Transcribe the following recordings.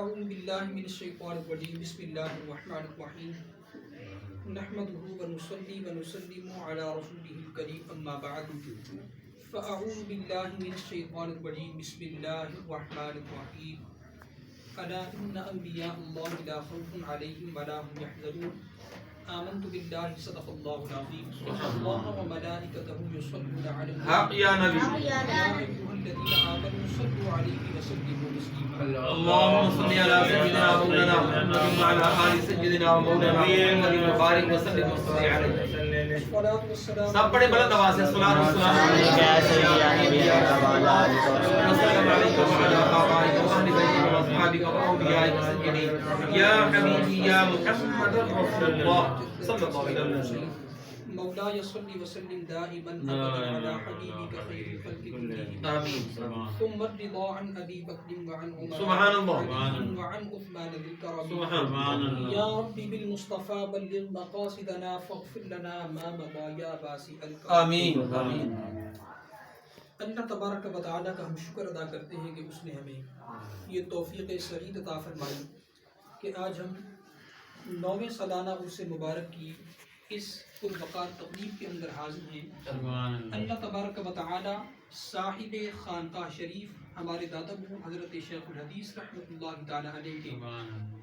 اعوذ باللہ من الشیطان الرجیم بسم اللہ الرحمن الرحیم نحمده ونصلی ونسلم علی رسوله الکریم اما بعد فاعوذ باللہ من الشیطان الرجیم بسم اللہ الرحمن الرحیم الا ان انبیاء اللہ لا خوف علیہم ولا هم يحزنون آمنت باللہ صدق اللہ العظیم اللہ وملائکتہ یصلون علی النبی حق یا نبی یا ایھا الذین آمنوا صلوا علیہ وسلموا تسلیما اللهم صل على سيدنا مولانا محمد وعلى آل سيدنا مولانا محمد وبارك وسلم وصل عليه الصلاۃ والسلام سب بڑے بلند آواز سے صلوات والسلام علیکم یا سیدنا نبی السلام علیکم وعلى آبائک و اہل بیت و اصحابک و اولیاء سیدنا یا حبیبی یا محمد رسول اللہ صلی اللہ علیہ وسلم مولاي صل وسلم دائما ابدا على حبيبك خير الخلق كلهم آمین ثم الرضا عن ابي بكر وعن عمر سبحان الله وعن عثمان ذي الكرم سبحان الله يا ربي بالمصطفى بلغ مقاصدنا فاغفر لنا ما مضى يا باسئ الكرم آمین آمین اللہ تبارک و تعالیٰ کا ہم شکر ادا کرتے ہیں کہ اس نے ہمیں یہ توفیق سعید عطا فرمائی کہ آج ہم 9ویں سالانہ عرس مبارک کی اس پروقار تقریب کے اندر حاضر ہیں۔ اللہ تبارک و تعالی صاحب خانقاہ شریف ہمارے دادا بو حضرت شیخ الحدیث رحمۃ اللہ تعالی علیہ کے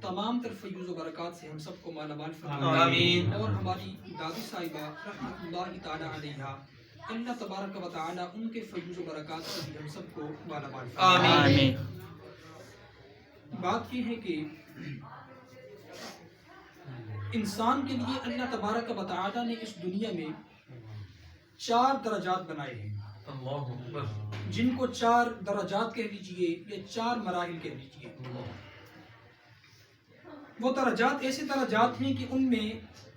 تمام تر فیوز و برکات سے ہم سب کو مالا مال فرمائے آمین۔ اور ہماری دادی صاحبہ رحمۃ اللہ تعالی علیہ اللہ تبارک و تعالی ان کے فیوز و برکات سے بھی ہم سب کو مالا مال فرمائے آمین۔ بات یہ ہے کہ انسان کے لیے اللہ تبارک و تعالی نے اس دنیا میں 4 درجات بنائے ہیں، اللہ اکبر جن کو 4 درجات کہہ لیجئے یا 4 مراحل کہہ لیجئے۔ وہ درجات ایسے درجات ہیں کہ ان میں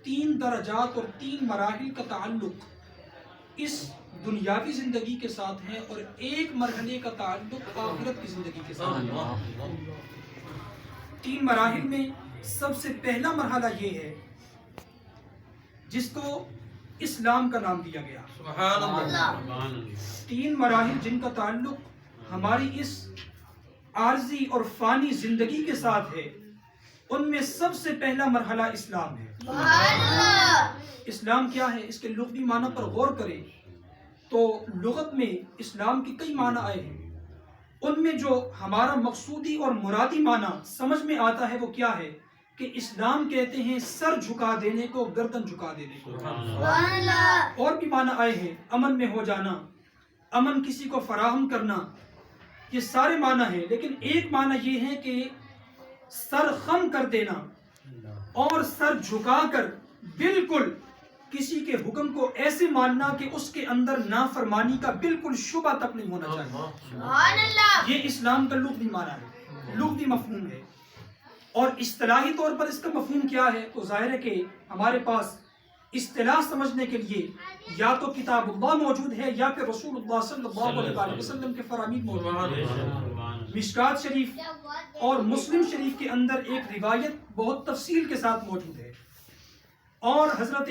3 درجات اور 3 مراحل کا تعلق اس دنیاوی زندگی کے ساتھ ہے اور 1 مرحلے کا تعلق آخرت کی زندگی کے ساتھ ہے۔ 3 مراحل میں سب سے پہلا مرحلہ یہ ہے جس کو اسلام کا نام دیا گیا۔ سبحان اللہ 3 مراحل جن کا تعلق ہماری اس عارضی اور فانی زندگی کے ساتھ ہے، ان میں سب سے پہلا مرحلہ اسلام ہے۔ اسلام کیا ہے؟ اس کے لغوی معنی پر غور کریں تو لغت میں اسلام کے کئی معنی آئے ہیں، ان میں جو ہمارا مقصودی اور مرادی معنی سمجھ میں آتا ہے وہ کیا ہے کہ اسلام کہتے ہیں سر جھکا دینے کو، گردن جھکا دینے کو۔ اور بھی معنی آئے ہیں، امن میں ہو جانا، امن کسی کو فراہم کرنا، یہ سارے معنی ہیں، لیکن ایک معنی یہ ہے کہ سر خم کر دینا اور سر جھکا کر بالکل کسی کے حکم کو ایسے ماننا کہ اس کے اندر نافرمانی کا بالکل شبہ تک نہیں ہونا چاہیے۔ یہ اسلام کا لغوی معنی ہے، لغوی مفہوم ہے۔ اور اصطلاحی طور پر اس کا مفہوم کیا ہے تو ظاہر ہے کہ ہمارے پاس اصطلاح سمجھنے کے لیے یا تو کتاب اللہ موجود ہے یا پھر رسول اللہ صلی اللہ علیہ وسلم کے فرامین موجود ہیں۔ مشکات شریف اور مسلم شریف کے اندر ایک روایت بہت تفصیل کے ساتھ موجود ہے، اور حضرت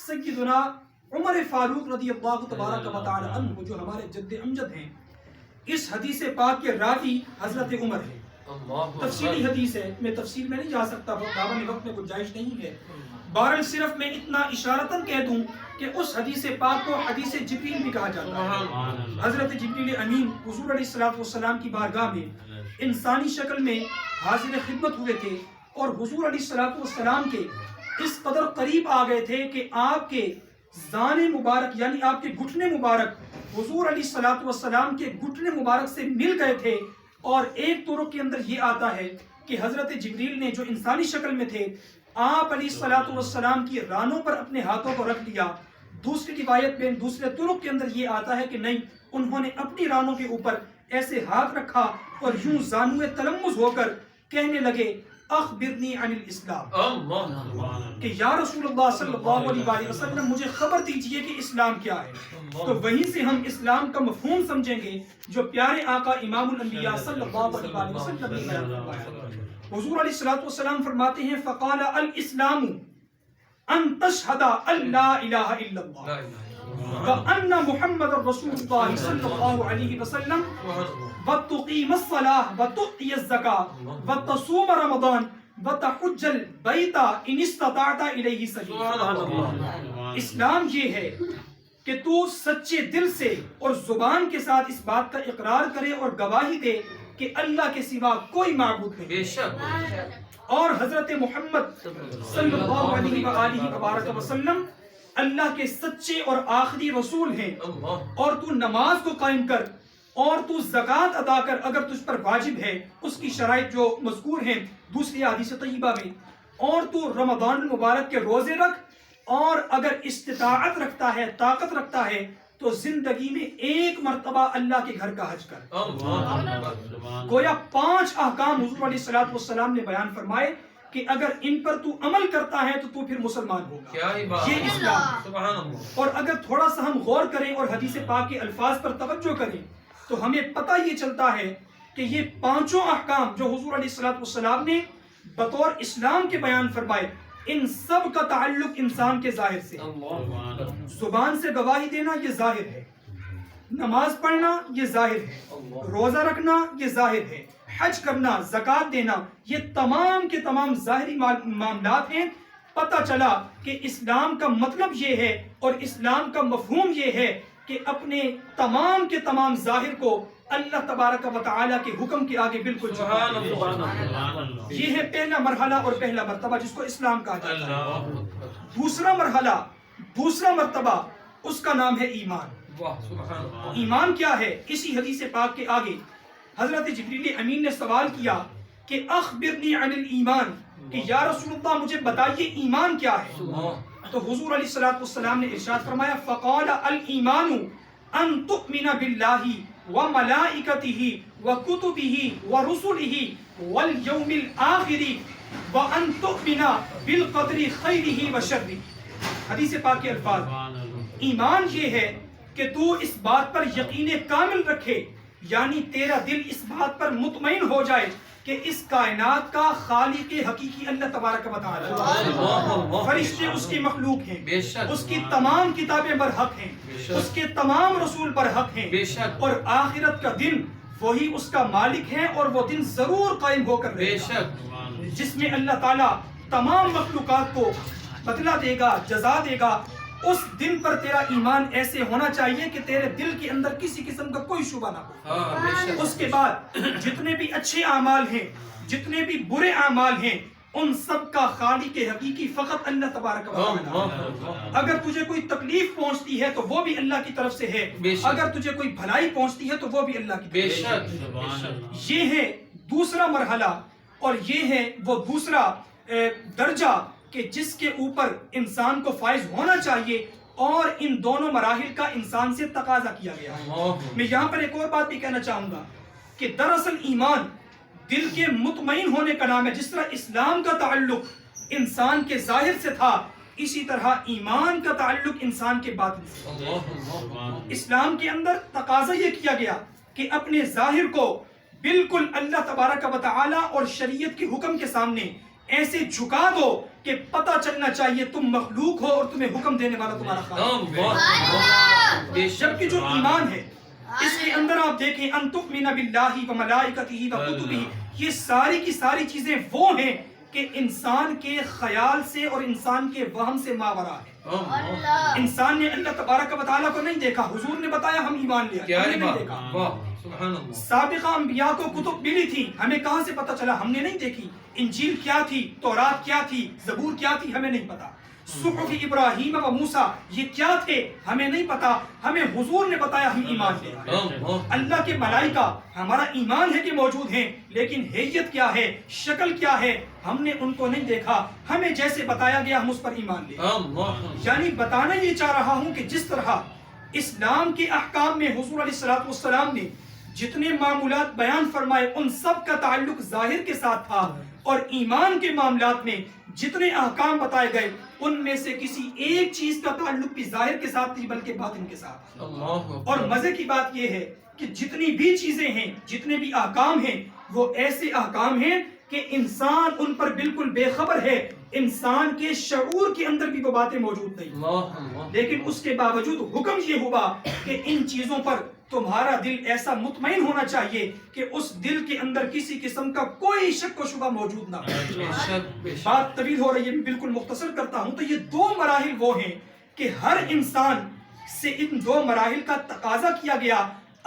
سیدنا عمر فاروق رضی اللہ تبارک و تعالی عنہ جو ہمارے جد امجد ہیں، اس حدیث پاک کے راوی حضرت عمر ہیں۔ تفصیلی حدیث ہے، میں تفصیل میں نہیں جا سکتا، دعوی وقت میں گنجائش نہیں ہے۔ بہرحال صرف میں اتنا اشارتاً کہہ دوں کہ اس حدیث پاک کو حدیث جبریل بھی کہا جاتا ہے۔ حضرت جبریل امین حضور علیہ السلام کی بارگاہ میں انسانی شکل میں حاضر خدمت ہوئے تھے اور حضور علیہ السلام کے اس قدر قریب آ گئے تھے کہ آپ کے زان مبارک یعنی آپ کے گھٹنے مبارک حضور علیہ السلام کے گھٹنے مبارک سے مل گئے تھے۔ اور ایک طرق کے اندر یہ آتا ہے کہ حضرت جبریل نے جو انسانی شکل میں تھے آپ علیہ السلام کی رانوں پر اپنے ہاتھوں کو رکھ دیا۔ دوسری روایت میں دوسرے طرق کے اندر یہ آتا ہے کہ نہیں، انہوں نے اپنی رانوں کے اوپر ایسے ہاتھ رکھا اور یوں زانوے تلمس ہو کر کہنے لگے اخبرنی عن الاسلام، کہ یا رسول اللہ صلی اللہ علیہ وسلم مجھے خبر دیجئے کہ اسلام کیا ہے۔ تو وہیں سے ہم اسلام کا مفہوم سمجھیں گے جو پیارے آقا امام الانبیاء صلی اللہ علیہ وسلم نے بیان فرمایا۔ حضور علیہ السلام فرماتے ہیں فقال الاسلام ان تشہد ان لا الہ الا اللہ وَأَنَّ مُحَمَّدَ رَسُولُ اللَّهِ صلی اللہ علیہ وسلم وَتُقِيمَ الصَّلَاةَ وَتُؤْتِيَ الزَّكَاةَ وَتَصُومَ رَمَضَانَ وَتَحُجَّ الْبَيْتَ إِنِ اسْتَطَعْتَ إِلَيْهِ سَبِيلًا۔ اسلام یہ ہے کہ تو سچے دل سے اور زبان کے ساتھ اس بات کا اقرار کرے اور گواہی دے کہ اللہ کے سوا کوئی معبود نہیں، بے شک اور حضرت محمد صلی اللہ علیہ وآلہ وبارک وسلم اللہ کے سچے اور آخری رسول ہیں۔ اور تو نماز کو قائم کر اور تو زکوٰۃ ادا کر اگر تجھ پر واجب ہے، اس کی شرائط جو مذکور ہیں دوسری حدیث طیبہ میں، اور تو رمضان المبارک کے روزے رکھ، اور اگر استطاعت رکھتا ہے، طاقت رکھتا ہے تو زندگی میں ایک مرتبہ اللہ کے گھر کا حج کر۔ گویا 5 احکام حضور علیہ الصلوۃ والسلام نے بیان فرمائے کہ اگر ان پر تو عمل کرتا ہے تو تو پھر مسلمان ہوگا۔ کیا ہی بات، یہ اسلام۔ سبحان اللہ۔ اور اگر تھوڑا سا ہم غور کریں اور حدیث پاک کے الفاظ پر توجہ کریں تو ہمیں پتہ یہ چلتا ہے کہ یہ 5 احکام جو حضور علیہ الصلوۃ والسلام نے بطور اسلام کے بیان فرمائے، ان سب کا تعلق انسان کے ظاہر سے۔ زبان سے گواہی دینا یہ ظاہر ہے، نماز پڑھنا یہ ظاہر ہے، روزہ رکھنا یہ ظاہر ہے، حج کرنا، زکوٰۃ دینا، یہ تمام کے تمام ظاہری معاملات ہیں۔ پتہ چلا کہ اسلام کا مطلب یہ ہے اور اسلام کا مفہوم یہ ہے کہ اپنے تمام کے تمام ظاہر کو اللہ تبارک و تعالیٰ کے حکم کے آگے بالکل جھکا دے۔ یہ ہے پہلا مرحلہ اور پہلا مرتبہ جس کو اسلام کہا جاتا ہے۔ دوسرا مرحلہ، دوسرا مرتبہ، اس کا نام ہے ایمان۔ ایمان کیا ہے؟ اسی حدیث پاک کے آگے حضرت جبریل امین نے سوال کیا کہ اخبرنی عن الایمان، کہ یا رسول اللہ مجھے بتائیے ایمان کیا ہے؟ تو حضور علیہ الصلوۃ والسلام نے ارشاد فرمایا فقال الایمان ان تؤمن باللہ وملائکتہ وکتبہ ورسلہ والیوم الآخر وان تؤمن بالقدر خیرہ وشرہ۔ حدیث پاک کے الفاظ، ایمان یہ ہے کہ تو اس بات پر یقین کامل رکھے، یعنی تیرا دل اس بات پر مطمئن ہو جائے کہ اس کائنات کا خالق حقیقی اللہ تبارک و تعالی، فرشتے اس کی مخلوق ہیں، اس کی تمام کتابیں برحق ہیں، اس کے تمام رسول برحق ہیں، اور آخرت کا دن وہی اس کا مالک ہے اور وہ دن ضرور قائم ہو کر رہے گا جس میں اللہ تعالیٰ تمام مخلوقات کو بدلہ دے گا، جزا دے گا۔ اس دن پر تیرا ایمان ایسے ہونا چاہیے کہ تیرے دل کے اندر کسی قسم کا کوئی شبہ نہ ہو۔ اس کے بعد جتنے بھی اچھے اعمال ہیں، جتنے بھی برے اعمال ہیں، ان سب کا خالق حقیقی فقط اللہ تبارک و تعالی۔ اگر تجھے کوئی تکلیف پہنچتی ہے تو وہ بھی اللہ کی طرف سے ہے، اگر تجھے کوئی بھلائی پہنچتی ہے تو وہ بھی اللہ کی طرف سے ہے۔ یہ ہے دوسرا مرحلہ اور یہ ہے وہ دوسرا درجہ کہ جس کے اوپر انسان کو فائز ہونا چاہیے، اور ان دونوں مراحل کا انسان سے تقاضا کیا گیا ہے۔ میں یہاں پر ایک اور بات بھی کہنا چاہوں گا کہ دراصل ایمان دل کے مطمئن ہونے کا نام ہے۔ جس طرح اسلام کا تعلق انسان کے ظاہر سے تھا، اسی طرح ایمان کا تعلق انسان کے باطن سے۔ اسلام کے اندر تقاضا یہ کیا گیا کہ اپنے ظاہر کو بالکل اللہ تبارک و تعالی اور شریعت کے حکم کے سامنے ایسے جھکا دو کہ پتہ چلنا چاہیے تم مخلوق ہو اور تمہیں حکم دینے والا تمہارا خالق ہے۔ جبکہ جو ایمان ہے اس کے اندر آپ دیکھیں ان تؤمن باللہ وملائکتہ وکتبہ، یہ ساری کی ساری چیزیں وہ ہیں کہ انسان کے خیال سے اور انسان کے وہم سے ماورا ہے۔ انسان نے اللہ تبارک و تعالیٰ کو نہیں دیکھا، حضور نے بتایا ہم ایمان لے آئے، ہم نے نہیں دیکھا۔ سابقہ انبیاء کو کتب ملی تھی، ہمیں کہاں سے پتہ چلا؟ ہم نے نہیں دیکھی۔ انجیل کیا تھی، تورات کیا تھی، زبور کیا تھی، ہمیں نہیں پتا۔ صحف ابراہیم و موسیٰ یہ کیا تھے، ہمیں نہیں پتا، ہمیں حضور نے بتایا ہم ایمان لے آئے۔ اللہ کے ملائکہ ہمارا ایمان ہے کہ موجود ہیں، لیکن حیت کیا ہے، شکل کیا ہے، ہم نے ان کو نہیں دیکھا، ہمیں جیسے بتایا گیا ہم اس پر ایمان لے آئے۔ یعنی بتانا یہ چاہ رہا ہوں کہ جس طرح اسلام کے احکام میں حضور علیہ الصلوۃ والسلام نے جتنے معمولات بیان فرمائے ان سب کا تعلق ظاہر کے ساتھ تھا، اور ایمان کے معاملات میں جتنے احکام بتائے گئے ان میں سے کسی ایک چیز کا تعلق بھی ظاہر کے ساتھ نہیں بلکہ باطن کے ساتھ۔ اور مزے کی بات یہ ہے کہ جتنی بھی چیزیں ہیں، جتنے بھی احکام ہیں، وہ ایسے احکام ہیں کہ کہ انسان ان پر بالکل بے خبر ہے، انسان کے شعور کے اندر بھی وہ باتیں موجود نہیں، لیکن اس کے باوجود حکم یہ ہوا کہ ان چیزوں پر تمہارا دل ایسا مطمئن ہونا چاہیے کہ اس دل کے اندر کسی قسم کا کوئی شک و شبہ موجود نہ ہو۔ بات طویل ہو رہی ہے، میں بالکل مختصر کرتا ہوں۔ تو یہ دو مراحل وہ ہیں کہ ہر انسان سے ان دو مراحل کا تقاضا کیا گیا۔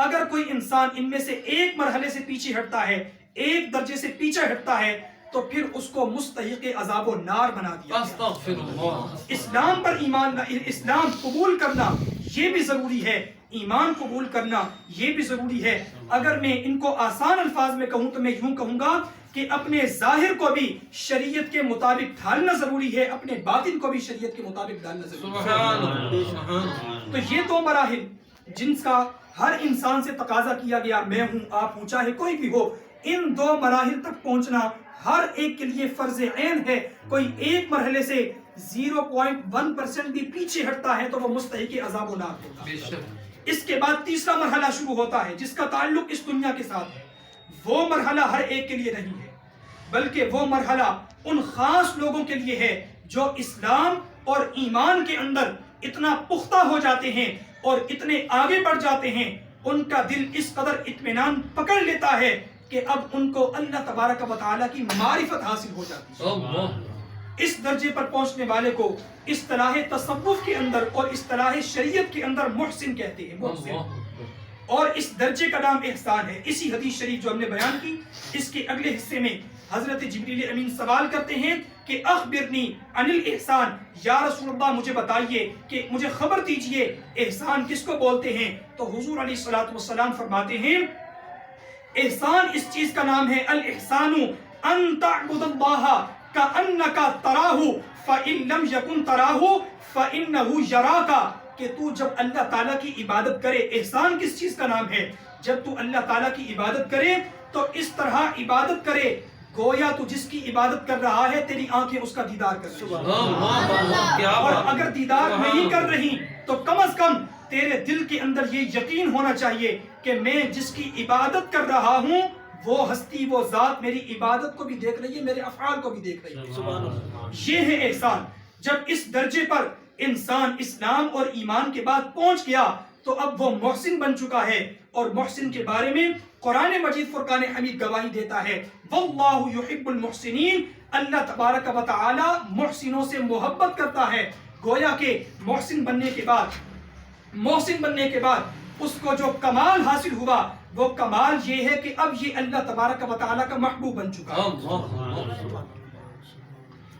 اگر کوئی انسان ان میں سے ایک مرحلے سے پیچھے ہٹتا ہے، ایک درجے سے پیچھے ہٹتا ہے، تو پھر اس کو مستحق عذاب و نار بنا دیا گیا۔ اسلام پر ایمان، اسلام قبول کرنا یہ بھی ضروری ہے، ایمان قبول کرنا یہ بھی ضروری ہے۔ اگر میں ان کو آسان الفاظ میں کہوں تو میں یوں کہوں گا کہ اپنے ظاہر کو بھی شریعت کے مطابق ڈھالنا ضروری ہے، اپنے باطن کو بھی شریعت کے مطابق ڈالنا ضروری ہے۔ تو یہ دو مراحل جن کا ہر انسان سے تقاضا کیا گیا، میں ہوں، آپ ہوں، چاہے کوئی بھی ہو، ان دو مراحل تک پہنچنا ہر ایک کے لیے فرض عین ہے۔ کوئی ایک مرحلے سے 0.1% بھی پیچھے ہٹتا ہے تو وہ مستحق عذاب و نار ہوگا۔ اس کے بعد تیسرا مرحلہ شروع ہوتا ہے جس کا تعلق اس دنیا کے ساتھ ہے۔ وہ مرحلہ ہر ایک کے لیے نہیں ہے، بلکہ وہ مرحلہ ان خاص لوگوں کے لیے ہے جو اسلام اور ایمان کے اندر اتنا پختہ ہو جاتے ہیں اور اتنے آگے بڑھ جاتے ہیں، ان کا دل اس قدر اطمینان پکڑ لیتا ہے کہ اب ان کو اللہ تبارک و تعالیٰ کی معرفت حاصل ہو جاتی ہے۔ اس درجے پر پہنچنے والے کو اصطلاح تصوف کے اندر اور اصطلاح شریعت کے اندر محسن کہتے ہیں، محسن، اور اس درجے کا نام احسان ہے۔ اسی حدیث شریف جو ہم نے بیان کی، اس کے اگلے حصے میں حضرت جبریل امین سوال کرتے ہیں کہ اخبرنی عن الاحسان، یا رسول اللہ مجھے بتائیے کہ مجھے خبر دیجئے احسان کس کو بولتے ہیں؟ تو حضور علیہ الصلوۃ والسلام فرماتے ہیں احسان اس چیز کا نام ہے، الاحسان ان تعبد اللہ کأنک تراہ فإن لم یکن تراہ فإنہ یراک، کہ تو جب اللہ تعالیٰ کی عبادت کرے، احسان کس چیز کا نام ہے؟ جب تو اللہ تعالیٰ کی عبادت کرے تو اس طرح عبادت کرے گویا تو جس کی عبادت کر رہا ہے تیری آنکھیں اس کا دیدار کر رہی ہیں، اور اگر دیدار نہیں کر رہی تو کم از کم تیرے دل کے اندر یہ یقین ہونا چاہیے کہ میں جس کی عبادت کر رہا ہوں وہ ہستی، وہ ذات میری عبادت کو بھی دیکھ رہی ہے، میرے افعال کو بھی دیکھ رہی ہے۔ یہ ہے احسان۔ جب اس درجے پر انسان اسلام اور ایمان کے بعد پہنچ گیا تو اب وہ محسن بن چکا ہے، اور محسن کے بارے میں قرآن مجید فرقان حمید گواہی دیتا ہے، واللہ یحب المحسنین، اللہ تبارک و تعالی محسنوں سے محبت کرتا ہے۔ گویا کہ محسن بننے کے بعد اس کو جو کمال حاصل ہوا وہ کمال یہ ہے کہ اب یہ اللہ تبارک و تعالی کا محبوب بن چکا ہے،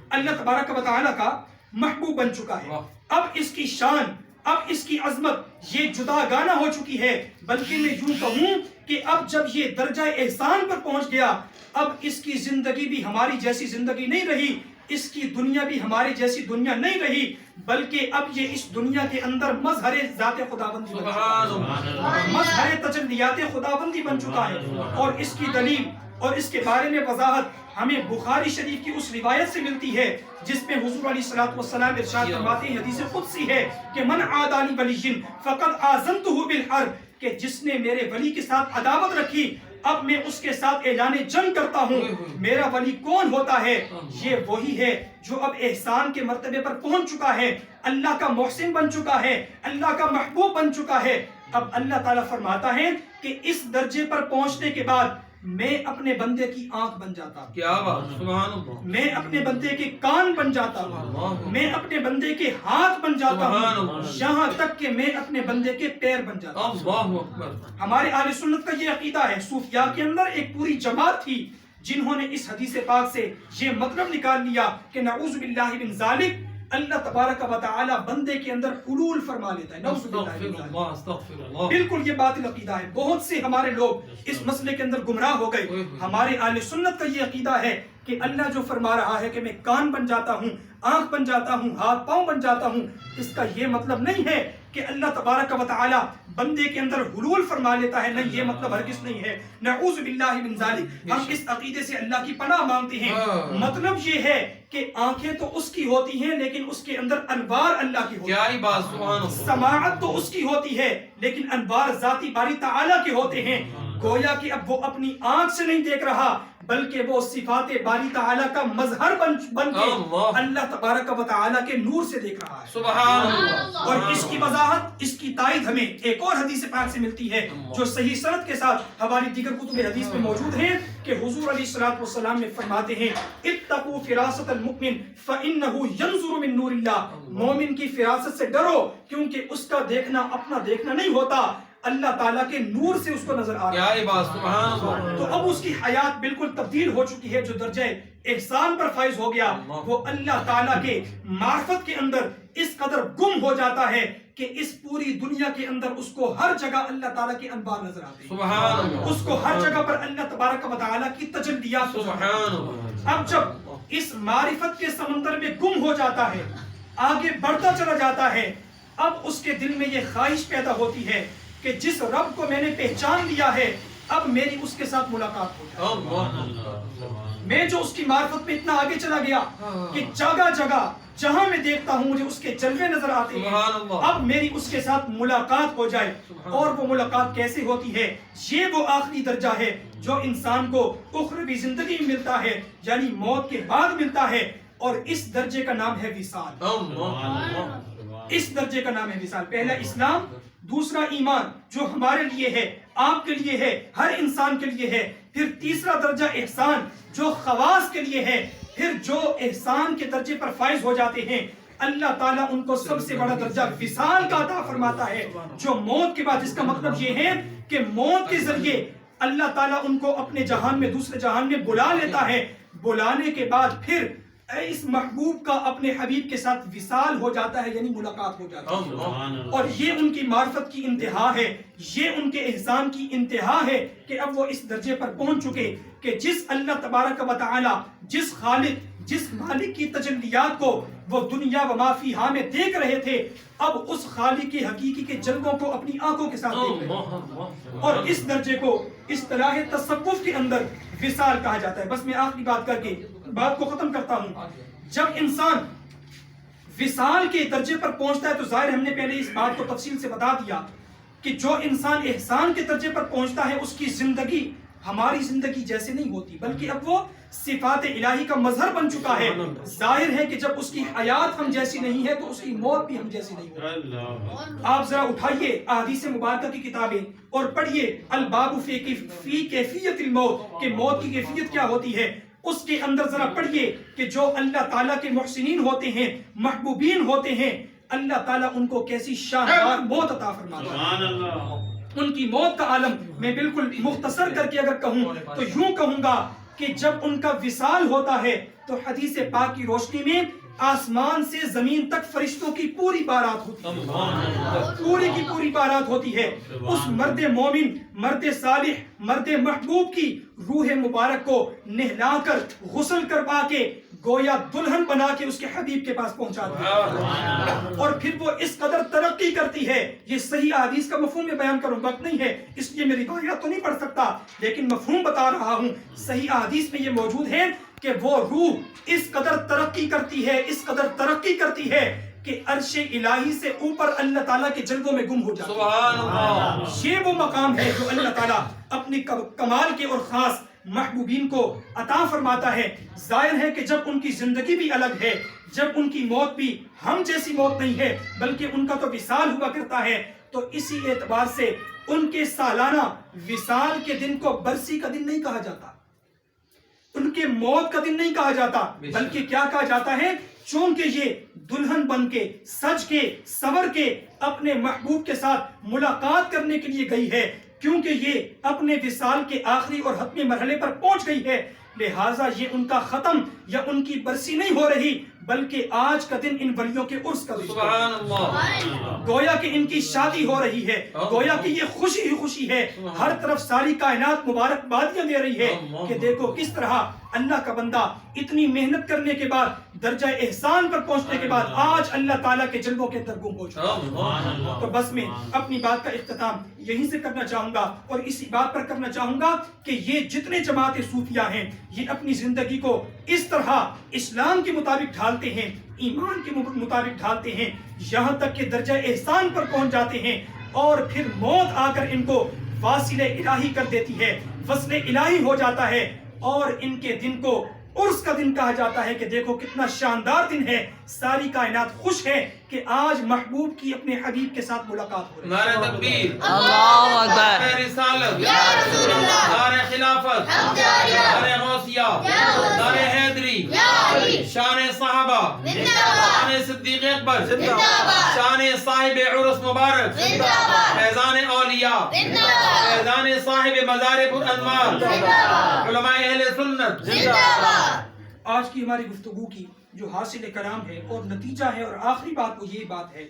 اللہ تبارک و تعالی کا محبوب بن چکا ہے۔ اب اس کی شان، اب اس کی عظمت یہ جدا گانا ہو چکی ہے، بلکہ میں یوں کہوں کہ اب جب یہ درجہ احسان پر پہنچ گیا، اب اس کی زندگی بھی ہماری جیسی زندگی نہیں رہی، اس کی دنیا بھی ہماری جیسی دنیا نہیں رہی، بلکہ اب یہ اس دنیا کے اندر مظہر ذات خداوندی بن چکا ہے، مظہر تجلیات خداوندی بن چکا ہے۔ اور اس کی دلیل اور اس کے بارے میں وضاحت ہمیں بخاری شریف کی اس روایت سے ملتی ہے جس میں حضور علیہ الصلوۃ والسلام ارشاد فرماتے ہیں، حدیث قدسی ہے کہ من عادى لي وليا فقد آذنته بالحرب، کہ جس نے میرے ولی کے ساتھ عداوت رکھی اب میں اس کے ساتھ اعلان جنگ کرتا ہوں۔ میرا ولی کون ہوتا ہے؟ یہ وہی ہے جو اب احسان کے مرتبے پر پہنچ چکا ہے، اللہ کا محسن بن چکا ہے، اللہ کا محبوب بن چکا ہے۔ اب اللہ تعالیٰ فرماتا ہے کہ اس درجے پر پہنچنے کے بعد میں اپنے بندے کی آنکھ بن جاتا ہوں، کیا بات، سبحان اللہ، میں اپنے بندے کے کان بن جاتا ہوں، میں اپنے بندے کے ہاتھ بن جاتا ہوں، یہاں تک کہ میں اپنے بندے کے پیر بن جاتا ہوں۔ اللہ اکبر۔ ہمارے اہل سنت کا یہ عقیدہ ہے۔ صوفیاء کے اندر ایک پوری جماعت تھی جنہوں نے اس حدیث پاک سے یہ مطلب نکال لیا کہ نعوذ باللہ من ذالک، اللہ تبارک و تعالی بندے کے اندر حلول فرما لیتا ہے، نعوذ باللہ من ذالک۔ استغفر اللہ۔ بالکل یہ باطل عقیدہ ہے، بہت سے ہمارے لوگ اس مسئلے کے اندر گمراہ ہو گئے۔ ہمارے اہل سنت کا یہ عقیدہ ہے کہ اللہ جو فرما رہا ہے کہ میں کان بن جاتا ہوں، آنکھ بن جاتا ہوں، ہاتھ پاؤں بن جاتا ہوں، اس کا یہ مطلب نہیں ہے کہ اللہ تبارک و تعالی بندے کے اندر حلول فرما لیتا ہے، نہیں، یہ مطلب ہرگز نہیں ہے، نعوذ باللہ من ذالک۔ ہم اس عقیدے سے اللہ کی پناہ مانگتے ہیں۔ مطلب یہ ہے کہ آنکھیں تو اس کی ہوتی ہیں لیکن اس کے اندر انوار اللہ کی ہوتی ہیں، کیا ہی بات، سبحان اللہ۔ سماعت تو اس کی ہوتی ہے لیکن انوار ذاتی باری تعالیٰ کے ہوتے ہیں۔ گویا کہ اب وہ اپنی آنکھ سے نہیں دیکھ رہا بلکہ وہ صفات باری تعالیٰ کا مظہر بن کے اللہ تبارک و تعالیٰ کے نور سے دیکھ رہا ہے. سبحان اللہ. اور اس کی وضاحت، اس کی تائید ہمیں ایک اور حدیث پاک سے ملتی ہے جو صحیح سند کے ساتھ ہماری دیگر کتب حدیث میں موجود ہیں کہ حضور علیہ الصلوۃ والسلام نے فرماتے ہیں اتقوا فراست المؤمن فإنه ينظر من نور اللہ. مومن کی فراست سے ڈرو کیونکہ اس کا دیکھنا اپنا دیکھنا نہیں ہوتا، اللہ تعالیٰ کے نور سے اس کو نظر آ رہا ہے. کیا بات، سبحان اللہ. تو اب اس کی حیات بالکل تبدیل ہو چکی ہے. جو درجہ احسان پر فائز ہو گیا وہ اللہ تعالیٰ کے معرفت کے اندر اس قدر گم ہو جاتا ہے کہ اس پوری دنیا کے اندر اس کو ہر جگہ اللہ تعالیٰ کے انوار نظر آتے ہیں. سبحان اللہ. اس کو ہر جگہ پر اللہ تبارک و تعالیٰ کی تجلیات. سبحان اللہ. اب جب اس معرفت کے سمندر میں گم ہو جاتا ہے، آگے بڑھتا چلا جاتا ہے، اب اس کے دل میں یہ خواہش پیدا ہوتی ہے کہ جس رب کو میں نے پہچان لیا ہے اب میری اس کے ساتھ ملاقات ہو جائے. میں جو اس کی معرفت میں اتنا آگے چلا گیا کہ جگہ جگہ جہاں میں دیکھتا ہوں مجھے اس کے جلوے نظر آتے ہیں، اب میری اس کے ساتھ ملاقات ہو جائے. اور وہ ملاقات کیسے ہوتی ہے؟ یہ وہ آخری درجہ ہے جو انسان کو اخروی زندگی میں ملتا ہے، یعنی موت کے بعد ملتا ہے، اور اس درجے کا نام ہے وصال. اس درجے کا نام ہے وصال. پہلا اسلام، دوسرا ایمان جو ہمارے لیے ہے، آپ کے لیے ہے، ہر انسان کے لیے ہے. پھر تیسرا درجہ احسان جو خواص کے لیے ہے. پھر جو احسان کے درجے پر فائز ہو جاتے ہیں اللہ تعالیٰ ان کو سب سے بڑا درجہ وصال کا عطا فرماتا ہے جو موت کے بعد، جس کا مطلب یہ ہے کہ موت کے ذریعے اللہ تعالیٰ ان کو اپنے جہان میں، دوسرے جہان میں بلا لیتا ہے. بلانے کے بعد پھر اس محبوب کا اپنے حبیب کے ساتھ وصال ہو جاتا ہے، یعنی ملاقات ہو جاتی ہے. اور یہ ان کی معرفت کی انتہا ہے، یہ ان کے احسان کی انتہا ہے کہ اب وہ اس درجے پر پہنچ چکے کہ جس اللہ تبارک و تعالی، جس خالق، جس مالک کی تجلیات کو وہ دنیا و ما فیہا میں دیکھ رہے تھے، اب اس خالق کی حقیقی کے جلووں کو اپنی آنکھوں کے ساتھ دیکھ رہے ہیں. اور اس درجے کو اصطلاح تصوف کے اندر وصال کہا جاتا ہے. بس میں آخری بات کر کے بات کو ختم کرتا ہوں. جب انسان وصال کے درجے پر پہنچتا ہے تو ظاہر ہم نے پہلے اس بات کو تفصیل سے بتا دیا کہ جو انسان احسان کے درجے پر پہنچتا ہے اس کی زندگی ہماری زندگی جیسے نہیں ہوتی، بلکہ اب وہ صفات الہی کا مظہر بن چکا ہے. ظاہر ہے کہ جب اس کی حیات ہم جیسی نہیں ہے تو اس کی موت بھی ہم جیسی نہیں ہوتی. آپ ذرا اٹھائیے احادیث مبارکہ کی کتابیں اور پڑھیے الباب فی کیفیت الموت، کہ موت کی کیفیت کیا ہوتی ہے. اس کے اندر ذرا پڑھیے کہ جو اللہ تعالیٰ کے محسنین ہوتے ہیں، محبوبین ہوتے ہیں، اللہ تعالیٰ ان کو کیسی شاندار موت عطا فرماتا ہے. ان کی موت کا عالم میں بالکل مختصر کر کے اگر کہوں تو یوں کہوں گا کہ جب ان کا وصال ہوتا ہے تو حدیث پاک کی روشنی میں آسمان سے زمین تک فرشتوں کی پوری بارات ہوتی ہے، پوری کی پوری بارات ہوتی ہے. اس مرد مومن، مرد صالح، مرد محبوب کی روح مبارک کو نہلا کر غسل کروا کے گویا دلہن بنا کے اس کے حبیب کے پاس پہنچاتی ہے. اور پھر وہ اس قدر ترقی کرتی ہے. یہ صحیح حدیث کا مفہوم میں بیان کروں، وقت نہیں ہے اس لیے میں روایات تو نہیں پڑھ سکتا لیکن مفہوم بتا رہا ہوں. صحیح حدیث میں یہ موجود ہے کہ وہ روح اس قدر ترقی کرتی ہے، اس قدر ترقی کرتی ہے کہ عرش الہی سے اوپر اللہ تعالیٰ کے جلووں میں گم ہو جاتی ہے. سبحان اللہ. یہ وہ مقام ہے جو اللہ تعالیٰ اپنی کمال کے اور خاص محبوبین کو عطا فرماتا ہے. ظاہر ہے کہ جب ان کی زندگی بھی الگ ہے، جب ان کی موت بھی ہم جیسی موت نہیں ہے بلکہ ان کا تو وصال ہوا کرتا ہے، تو اسی اعتبار سے ان کے سالانہ وصال کے دن کو برسی کا دن نہیں کہا جاتا، ان کے موت کا دن نہیں کہا جاتا، بلکہ کیا کہا جاتا ہے؟ چونکہ یہ دلہن بن کے سج کے سور کے اپنے محبوب کے ساتھ ملاقات کرنے کے لیے گئی ہے، کیونکہ یہ اپنے وصال کے آخری اور حتمی مرحلے پر پہنچ گئی ہے، لہٰذا یہ ان کا ختم یا ان کی برسی نہیں ہو رہی بلکہ آج کا دن ان ولیوں کے عرس کا دن. سبحان اللہ. گویا کہ ان کی شادی ہو رہی ہے، گویا کہ یہ خوشی ہی خوشی ہے. ہر طرف ساری کائنات مبارکبادیاں دے رہی ہے کہ دیکھو کس طرح اللہ کا بندہ اتنی محنت کرنے کے بعد درجہ احسان پر پہنچنے کے بعد آج اللہ تعالیٰ کے جلووں کے اندر گم ہو چکا ہے. تو بس میں اپنی بات کا اختتام یہیں سے کرنا چاہوں گا اور اسی بات پر کرنا چاہوں گا کہ یہ جتنے جماعت صوفیہ ہیں یہ اپنی زندگی کو اس طرح اسلام کے مطابق ڈھالتے ہیں، ایمان کے مطابق ڈھالتے ہیں، یہاں تک کہ درجہ احسان پر پہنچ جاتے ہیں اور پھر موت آ کر ان کو واصل الہی کر دیتی ہے، وصل الہی ہو جاتا ہے. اور ان کے دن کو عرس کا دن کہا جاتا ہے کہ دیکھو کتنا شاندار دن ہے، ساری کائنات خوش ہے کہ آج محبوب کی اپنے حبیب کے ساتھ ملاقات ہو رہی ہے۔ نعرہ تکبیر، اللہ اکبر، نعرہ رسالت، نعرہ خلافت، نعرہ غوثیہ، نعرہ حیدری، شان صحابہ، شان صدیق اکبر، شان صاحب عرس مبارک، فیضان اولیاء، فیضان صاحب مزار پرانوار، علماء اہل سنت۔ آج کی ہماری گفتگو کی جو حاصل کلام ہے اور نتیجہ ہے اور آخری بات وہ یہ بات ہے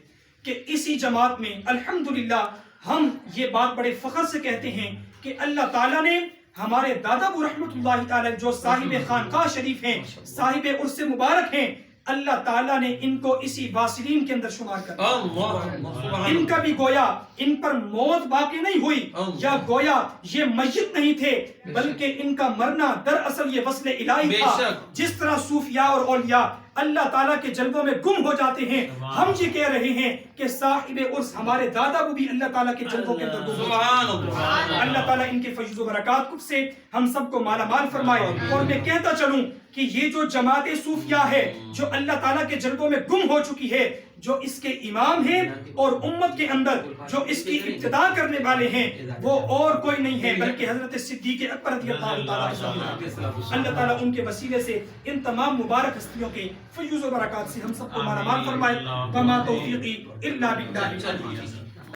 کہ اسی جماعت میں الحمدللہ ہم یہ بات بڑے فخر سے کہتے ہیں کہ اللہ تعالیٰ نے ہمارے دادا ابو رحمت اللہ تعالیٰ جو صاحب خانقاہ شریف ہیں، صاحب عرس مبارک ہیں، اللہ تعالیٰ نے ان کو اسی واصلین کے اندر شمار کر دیا۔ ان کا بھی گویا ان پر موت باقی نہیں ہوئی یا گویا یہ میت نہیں تھے، بلکہ ان کا مرنا دراصل یہ وصل الہی تھا۔ جس طرح صوفیاء اور اولیاء اللہ تعالیٰ کے جلووں میں گم ہو جاتے ہیں، ہم یہ کہہ رہے ہیں کہ صاحب عرس ہمارے دادا کو بھی اللہ تعالیٰ کے جلووں کے اندر گم ہو جاتے ہیں۔ اللہ تعالیٰ ان کے فیض و برکات سے ہم سب کو مالا مال فرمائے۔ اور میں کہتا چلوں کہ یہ جو جماعت صوفیاء ہے جو اللہ تعالیٰ کے جلووں میں گم ہو چکی ہے، جو اس کے امام ہیں اور امت کے اندر جو اس کی ابتدا کرنے والے ہیں، وہ اور کوئی نہیں ہے بلکہ حضرت صدیق اکبر رضی اللہ تعالیٰ عنہ۔ اللہ تعالیٰ ان کے وسیلے سے ان تمام مبارک ہستیوں کے فیض و برکات سے ہم سب کو مالا مال فرمائے۔ وما توفیقی الا باللہ۔